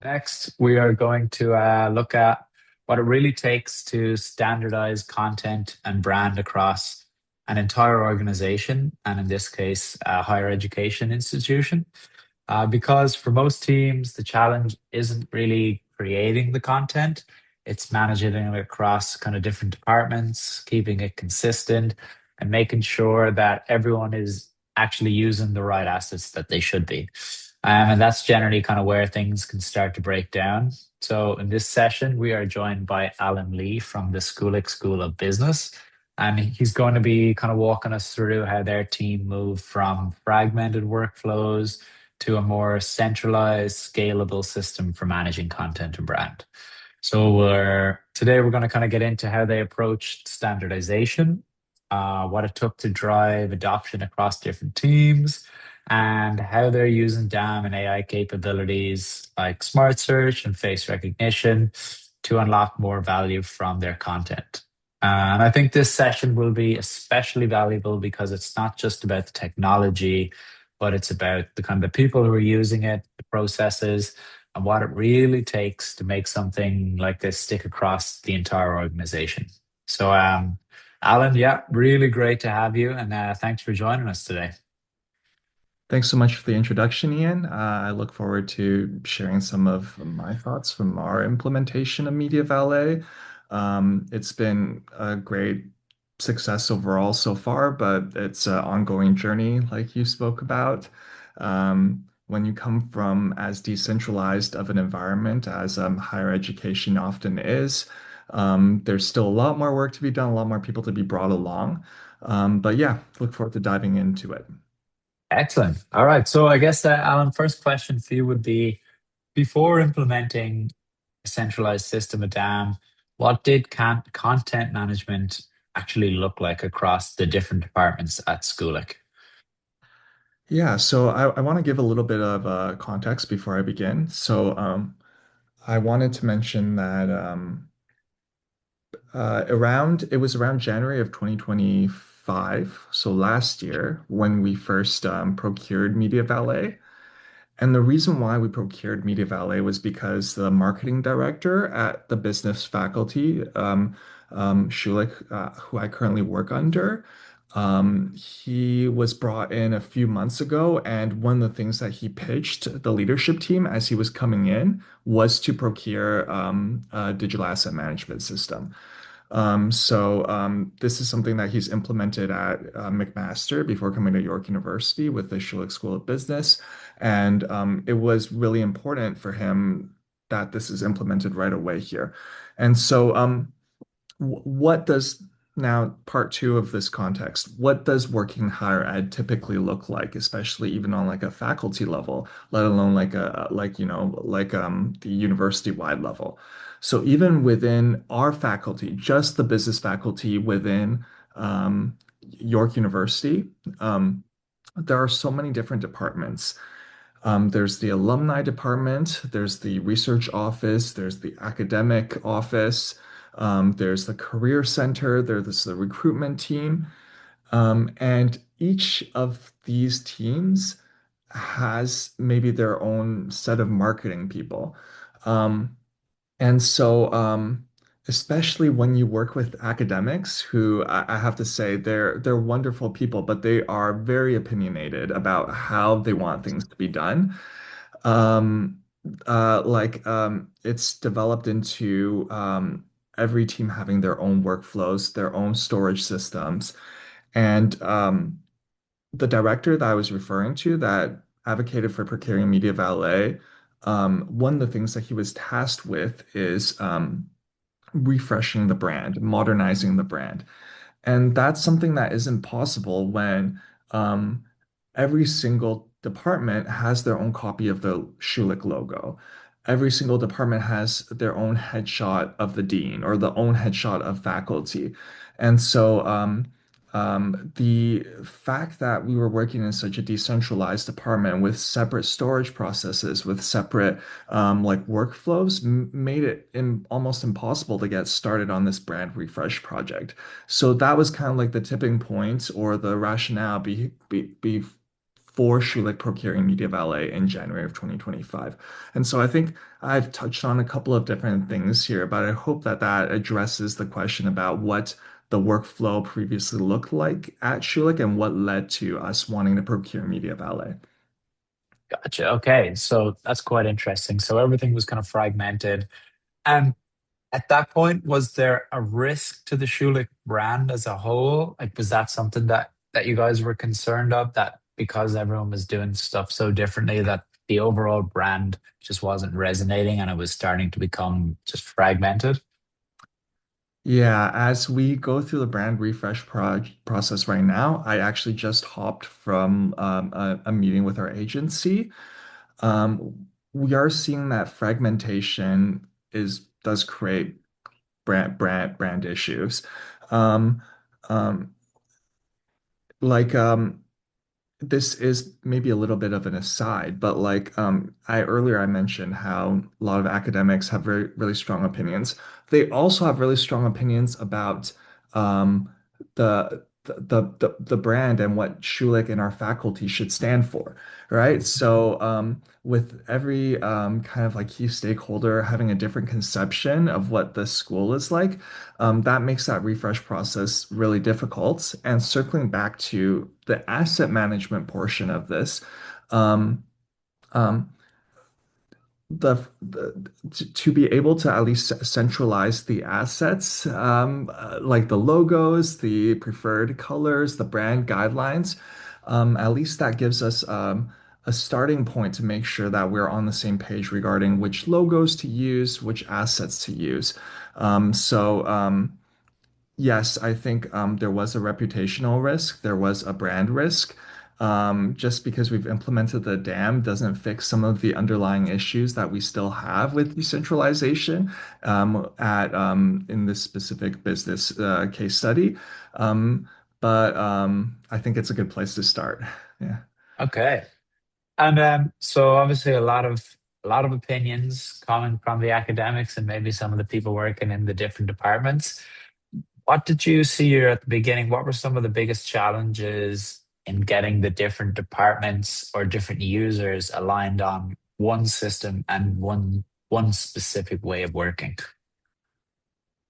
Next, we are going to look at what it really takes to standardize content and brand across an entire organization, and in this case, a higher education institution. Because for most teams, the challenge isn't really creating the content, it's managing it across kind of different departments, keeping it consistent, and making sure that everyone is actually using the right assets that they should be. And that's generally kind of where things can start to break down. So, in this session, we are joined by Alan Lee from the Schulich School of Business. And he's going to be kind of walking us through how their team moved from fragmented workflows to a more centralized, scalable system for managing content and brand. So today we're going to kind of get into how they approached standardization, what it took to drive adoption across different teams, and how they're using DAM and AI capabilities like smart search and face recognition to unlock more value from their content. And I think this session will be especially valuable because it's not just about the technology, but it's about the kind of people who are using it, the processes, and what it really takes to make something like this stick across the entire organization. So, Alan, yeah, really great to have you, and thanks for joining us today. Thanks so much for the introduction, Ian. I look forward to sharing some of my thoughts from our implementation of Media Valet. It's been a great success overall so far, but it's an ongoing journey, like you spoke about. When you come from as decentralized of an environment as higher education often is, there's still a lot more work to be done, a lot more people to be brought along. But yeah, look forward to diving into it. Excellent. All right. So, I guess, Alan, first question for you would be before implementing a centralized system of DAM, what did content management actually look like across the different departments at Schoolic? Yeah, so I want to give a little bit of context before I begin. I wanted to mention that it was around January of 2025, so last year when we first procured Media Valet. And the reason why we procured Media Valet was because the marketing director at the business faculty, Schulich, who I currently work under, he was brought in a few months ago. And one of the things that he pitched the leadership team as he was coming in was to procure a digital asset management system. This is something that he's implemented at McMaster before coming to York University with the Schulich School of Business. And it was really important for him that this is implemented right away here. And so, what does now part two of this context, what does working higher ed typically look like, especially even on like a faculty level, let alone like the university-wide level? So even within our faculty, just the business faculty within York University, there are so many different departments. There's the alumni department, there's the research office, there's the academic office, there's the career center, there's the recruitment team. And each of these teams has maybe their own set of marketing people. Um, and so, especially when you work with academics who I have to say they're wonderful people, but they are very opinionated about how they want things to be done. Um, it's developed into every team having their own workflows, their own storage systems, and the director that I was referring to that advocated for procuring Media Valet, one of the things that he was tasked with is refreshing the brand, modernizing the brand. And that's something that isn't possible when um, every single department has their own copy of the Schulich logo. Every single department has their own headshot of the dean or the own headshot of faculty. And so the fact that we were working in such a decentralized department with separate storage processes, with separate like workflows, made it almost impossible to get started on this brand refresh project. So that was kind of like the tipping point or the rationale for Schulich Procuring Media Valet in January of 2025. And so I think I've touched on a couple of different things here, but I hope that that addresses the question about what the workflow previously looked like at Schulich and what led to us wanting to procure Media Valet. Gotcha. Okay. So that's quite interesting. So everything was kind of fragmented. And at that point, was there a risk to the Schulich brand as a whole? Like, was that something that you guys were concerned of, that because everyone was doing stuff so differently, that the overall brand just wasn't resonating and it was starting to become just fragmented? Yeah, as we go through the brand refresh process right now, I actually just hopped from a meeting with our agency. We are seeing that fragmentation is does create brand issues. Um, um, like this is maybe a little bit of an aside, but I mentioned how a lot of academics have really strong opinions. They also have really strong opinions about um, the brand and what Schulich and our faculty should stand for, right? So with every kind of like key stakeholder having a different conception of what the school is like, that makes that refresh process really difficult. And circling back to the asset management portion of this, um, um, to be able to at least centralize the assets, like the logos, the preferred colors, the brand guidelines, at least that gives us a starting point to make sure that we're on the same page regarding which logos to use, which assets to use. Yes, I think there was a reputational risk, there was a brand risk. Just because we've implemented the dam doesn't fix some of the underlying issues that we still have with decentralization at in this specific business case study. But I think it's a good place to start. Yeah. Okay. And so obviously a lot of opinions coming from the academics and maybe some of the people working in the different departments. What did you see here at the beginning? What were some of the biggest challenges in getting the different departments or different users aligned on one system and one specific way of working?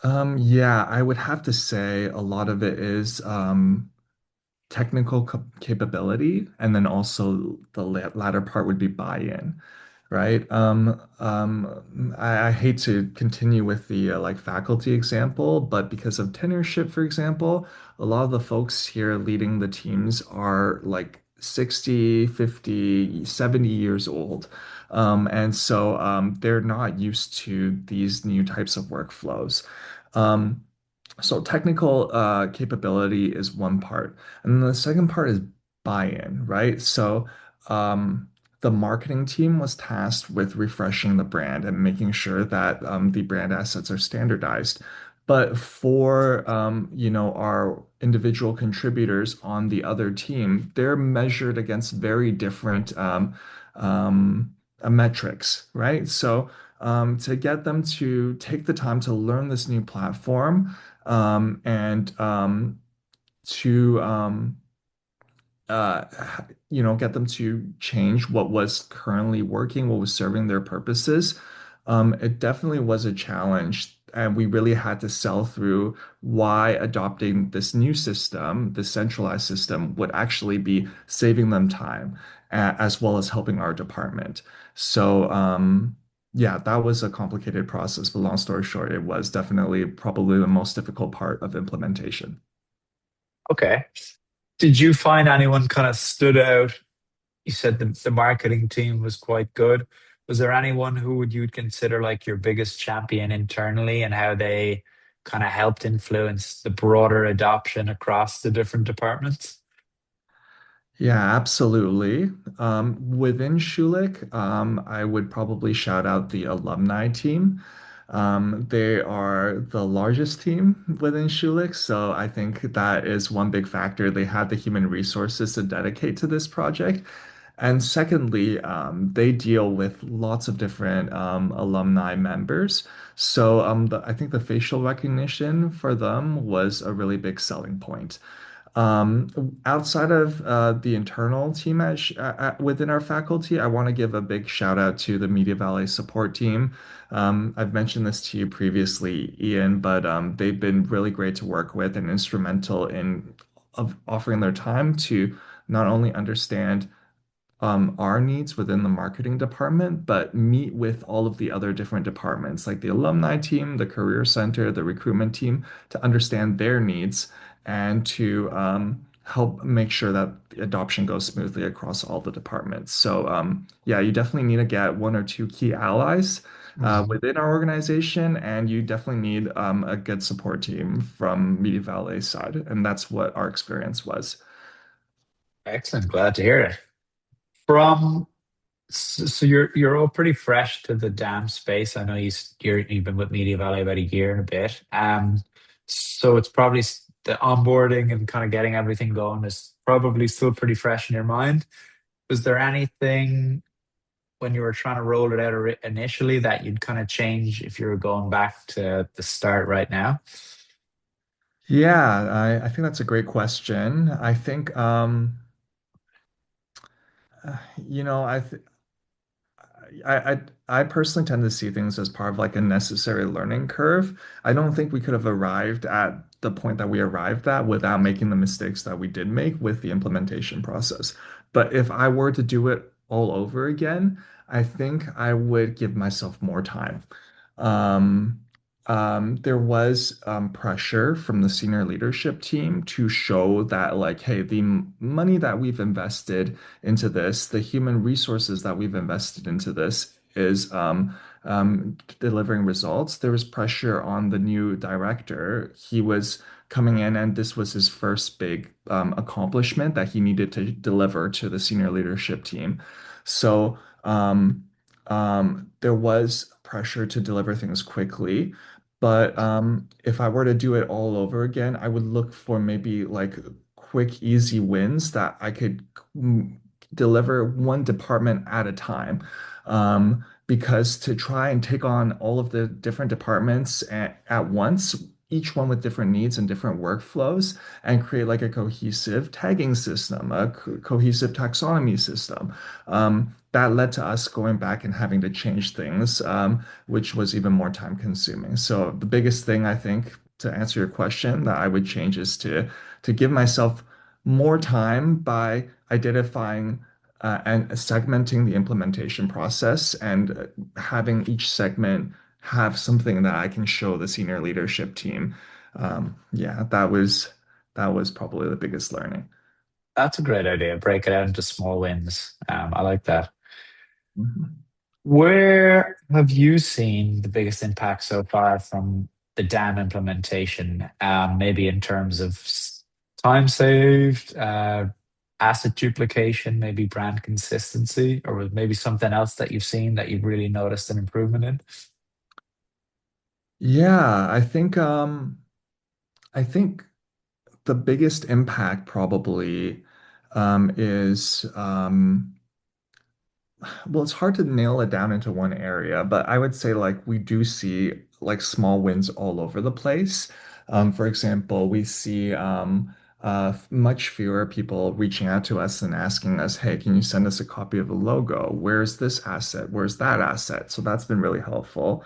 Yeah, I would have to say a lot of it is technical capability, and then also the latter part would be buy-in, right? I hate to continue with the like faculty example, but because of tenureship, for example, a lot of the folks here leading the teams are like 60, 50, 70 years old. And so they're not used to these new types of workflows. Um, so technical capability is one part. And the second part is buy-in, right? So the marketing team was tasked with refreshing the brand and making sure that the brand assets are standardized. But for our individual contributors on the other team, they're measured against very different metrics, right? So to get them to take the time to learn this new platform and to uh, get them to change what was currently working, what was serving their purposes. It definitely was a challenge, and we really had to sell through why adopting this new system, the centralized system, would actually be saving them time, as well as helping our department. So, yeah, that was a complicated process, but long story short, it was definitely probably the most difficult part of implementation. Okay. Did you find anyone kind of stood out? You said the marketing team was quite good. Was there anyone who would you'd consider like your biggest champion internally, and how they kind of helped influence the broader adoption across the different departments? Yeah, absolutely. Within Schulich, I would probably shout out the alumni team. They are the largest team within Schulich, so I think that is one big factor. They had the human resources to dedicate to this project. And secondly, they deal with lots of different alumni members. So I think the facial recognition for them was a really big selling point. Outside of the internal team within our faculty, I want to give a big shout out to the Media Valley support team. I've mentioned this to you previously, Ian, but they've been really great to work with and instrumental in of offering their time to not only understand our needs within the marketing department, but meet with all of the other different departments, like the alumni team, the career center, the recruitment team, to understand their needs and to help make sure that the adoption goes smoothly across all the departments. So, yeah, you definitely need to get one or two key allies Mhm. within our organization, and you definitely need a good support team from Media Valley's side. And that's what our experience was. Excellent. Glad to hear it. From so you're all pretty fresh to the DAM space. I know you've been with Media Valley about a year and a bit. So it's probably the onboarding and kind of getting everything going is probably still pretty fresh in your mind. Was there anything when you were trying to roll it out initially that you'd kind of change if you were going back to the start right now? Yeah, I think that's a great question. I think you know, I I personally tend to see things as part of like a necessary learning curve. I don't think we could have arrived at the point that we arrived at without making the mistakes that we did make with the implementation process. But if I were to do it all over again, I think I would give myself more time. Um, there was pressure from the senior leadership team to show that, like, hey, the money that we've invested into this, the human resources that we've invested into this is delivering results. There was pressure on the new director. He was coming in, and this was his first big accomplishment that he needed to deliver to the senior leadership team. So, there was pressure to deliver things quickly. But if I were to do it all over again, I would look for maybe like quick, easy wins that I could mm, deliver one department at a time. Because to try and take on all of the different departments at once, each one with different needs and different workflows, and create like a cohesive tagging system, a cohesive taxonomy system. That led to us going back and having to change things, which was even more time consuming. So the biggest thing I think to answer your question that I would change is to give myself more time by identifying and segmenting the implementation process and having each segment have something that I can show the senior leadership team. Yeah, that was probably the biggest learning. That's a great idea. Break it out into small wins. I like that. Mhm. Where have you seen the biggest impact so far from the DAM implementation? Maybe in terms of time saved, asset duplication, maybe brand consistency, or maybe something else that you've seen that you've really noticed an improvement in? Yeah, I think the biggest impact probably is well, it's hard to nail it down into one area, but I would say like we do see like small wins all over the place. For example, we see much fewer people reaching out to us and asking us, "Hey, can you send us a copy of the logo? Where's this asset? Where's that asset?" So that's been really helpful.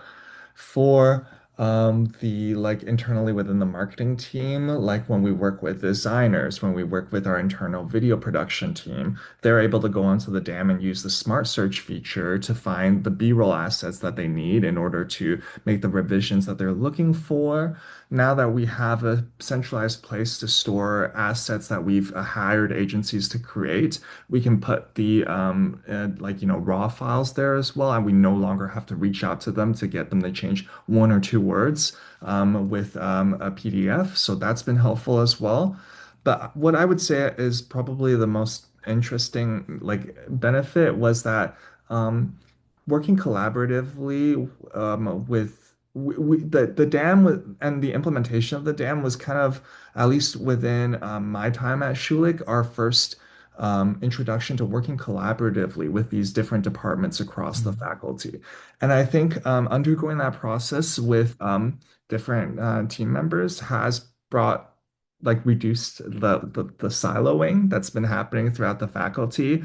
For the like internally within the marketing team, like when we work with designers, when we work with our internal video production team, they're able to go onto the dam and use the smart search feature to find the B-roll assets that they need in order to make the revisions that they're looking for. Now that we have a centralized place to store assets that we've hired agencies to create, we can put the like raw files there as well, and we no longer have to reach out to them to get them to change one or two words with a PDF. So that's been helpful as well. But what I would say is probably the most interesting like benefit was that working collaboratively with the dam and the implementation of the dam was kind of at least within my time at Schulich, our first introduction to working collaboratively with these different departments across the Mm. faculty. And I think undergoing that process with different team members has brought like reduced the siloing that's been happening throughout the faculty.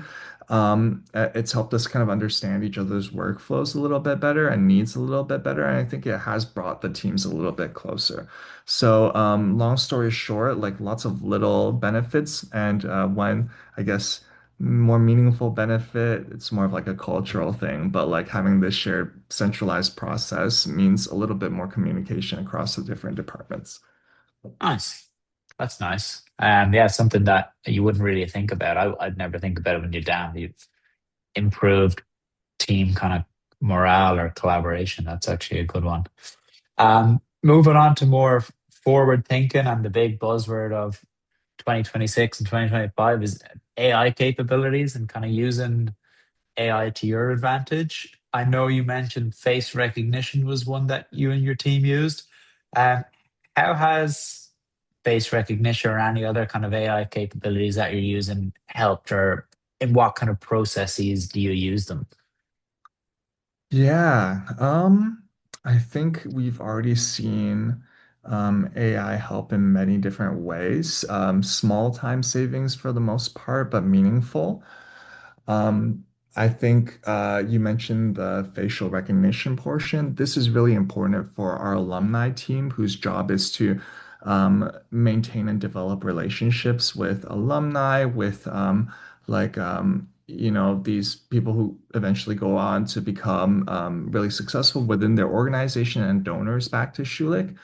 It's helped us kind of understand each other's workflows a little bit better and needs a little bit better. And I think it has brought the teams a little bit closer. So, long story short, like lots of little benefits, and one, I guess, more meaningful benefit, it's more of like a cultural thing, but like having this shared centralized process means a little bit more communication across the different departments. Nice. That's nice. Yeah, something that you wouldn't really think about. I'd never think about it when you're down. You've improved team kind of morale or collaboration. That's actually a good one. Moving on to more forward thinking, and the big buzzword of 2026 and 2025 is AI capabilities and kind of using AI to your advantage. I know you mentioned face recognition was one that you and your team used. Um, how has face recognition or any other kind of AI capabilities that you're using helped, or in what kind of processes do you use them? Yeah, I think we've already seen AI help in many different ways. Small time savings for the most part, but meaningful. Um, I think you mentioned the facial recognition portion. This is really important for our alumni team, whose job is to maintain and develop relationships with alumni, with these people who eventually go on to become really successful within their organization and donors back to Schulich.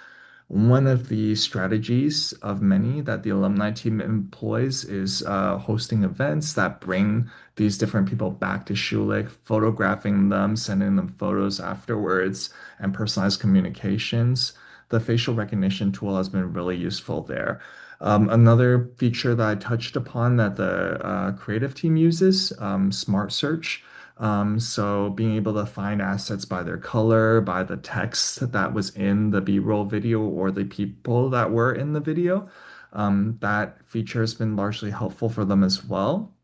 One of the strategies of many that the alumni team employs is hosting events that bring these different people back to Schulich, photographing them, sending them photos afterwards, and personalized communications. The facial recognition tool has been really useful there. Another feature that I touched upon that the creative team uses, Smart Search. So being able to find assets by their color, by the text that was in the B-roll video or the people that were in the video, that feature has been largely helpful for them as well.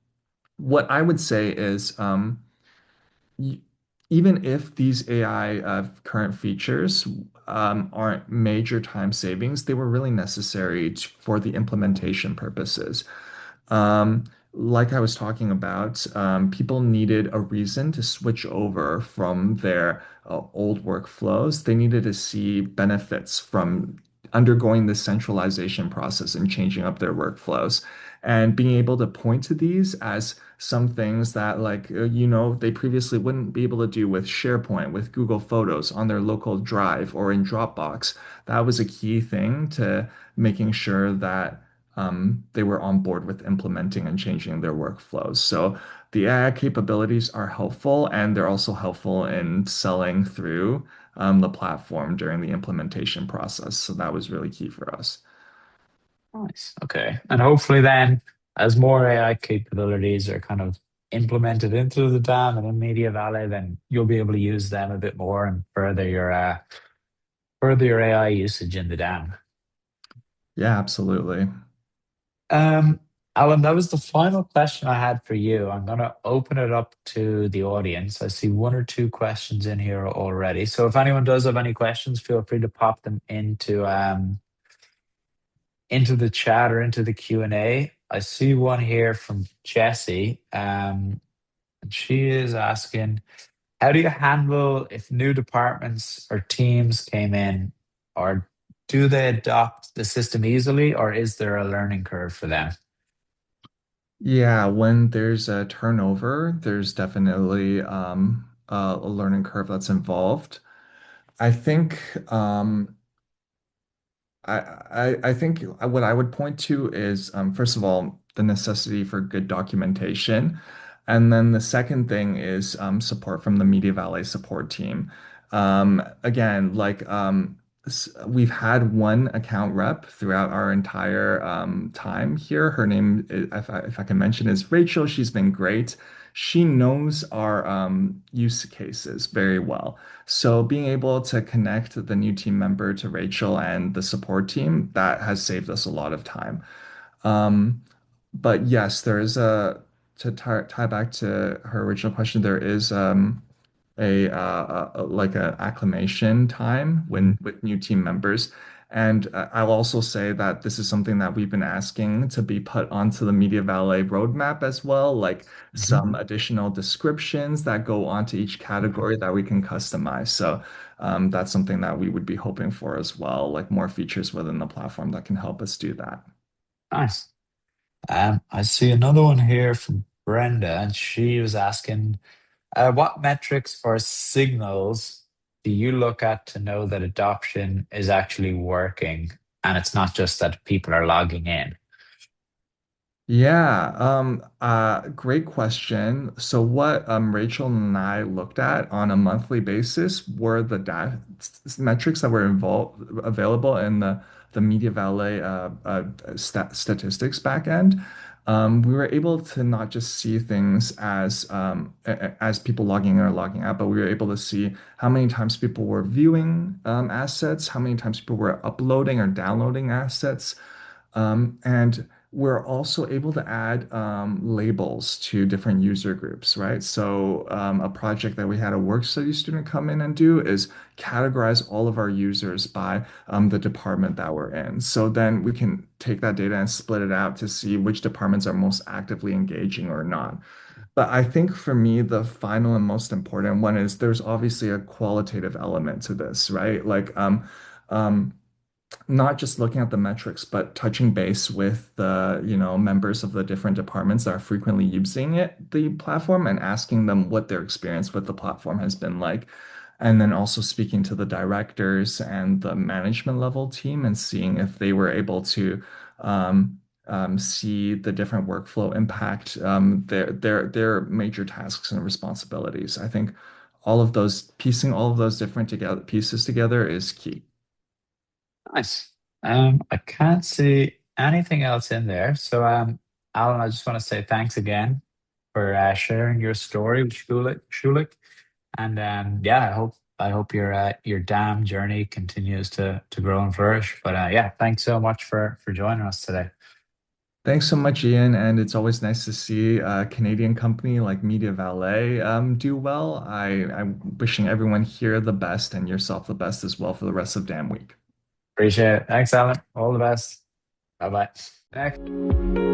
What I would say is, y- even if these AI current features aren't major time savings, they were really necessary for the implementation purposes. Um, like I was talking about, people needed a reason to switch over from their old workflows. They needed to see benefits from undergoing this centralization process and changing up their workflows. And being able to point to these as some things that, like, they previously wouldn't be able to do with SharePoint, with Google Photos on their local drive or in Dropbox. That was a key thing to making sure that they were on board with implementing and changing their workflows. So the AI capabilities are helpful, and they're also helpful in selling through the platform during the implementation process. So that was really key for us. Nice. Okay. And hopefully then, as more AI capabilities are kind of implemented into the dam and in Media Valley, then you'll be able to use them a bit more and further your AI usage in the dam. Yeah, absolutely. Um, Alan, that was the final question I had for you. I'm going to open it up to the audience. I see one or two questions in here already. So if anyone does have any questions, feel free to pop them into the chat or into the Q&A. I see one here from Jessie. And she is asking, how do you handle if new departments or teams came in, or do they adopt the system easily, or is there a learning curve for them? Yeah, when there's a turnover, there's definitely a learning curve that's involved. I think I think what I would point to is first of all the necessity for good documentation, and then the second thing is support from the Media Valley support team. Again, we've had one account rep throughout our entire time here. Her name, if I can mention, is Rachel. She's been great. She knows our use cases very well. So being able to connect the new team member to Rachel and the support team, that has saved us a lot of time. Um, but yes, there is to tie back to her original question, there is like a acclimation time when with new team members. And I'll also say that this is something that we've been asking to be put onto the Media Valet roadmap as well, like Mhm. some additional descriptions that go onto each category that we can customize. So that's something that we would be hoping for as well, like more features within the platform that can help us do that. Nice. I see another one here from Brenda, and she was asking, what metrics or signals do you look at to know that adoption is actually working and it's not just that people are logging in? Yeah, great question. So what Rachel and I looked at on a monthly basis were the data metrics that were involved available in the Media Valet statistics backend. We were able to not just see things as people logging in or logging out, but we were able to see how many times people were viewing assets, how many times people were uploading or downloading assets. And we're also able to add labels to different user groups, right? So a project that we had a work study student come in and do is categorize all of our users by the department that we're in. So then we can take that data and split it out to see which departments are most actively engaging or not. But I think for me, the final and most important one is there's obviously a qualitative element to this, right? Um, not just looking at the metrics, but touching base with the, members of the different departments that are frequently using the platform, and asking them what their experience with the platform has been like. And then also speaking to the directors and the management level team and seeing if they were able to see the different workflow impact their major tasks and responsibilities. I think piecing all of those different pieces together is key. Nice. I can't see anything else in there. So, Alan, I just want to say thanks again for sharing your story with Schulich. And yeah, I hope your dam journey continues to grow and flourish. But yeah, thanks so much for joining us today. Thanks so much, Ian. And it's always nice to see a Canadian company like Media Valet do well. I'm wishing everyone here the best and yourself the best as well for the rest of damn week. Appreciate it. Thanks, Alan. All the best. Bye bye. Next.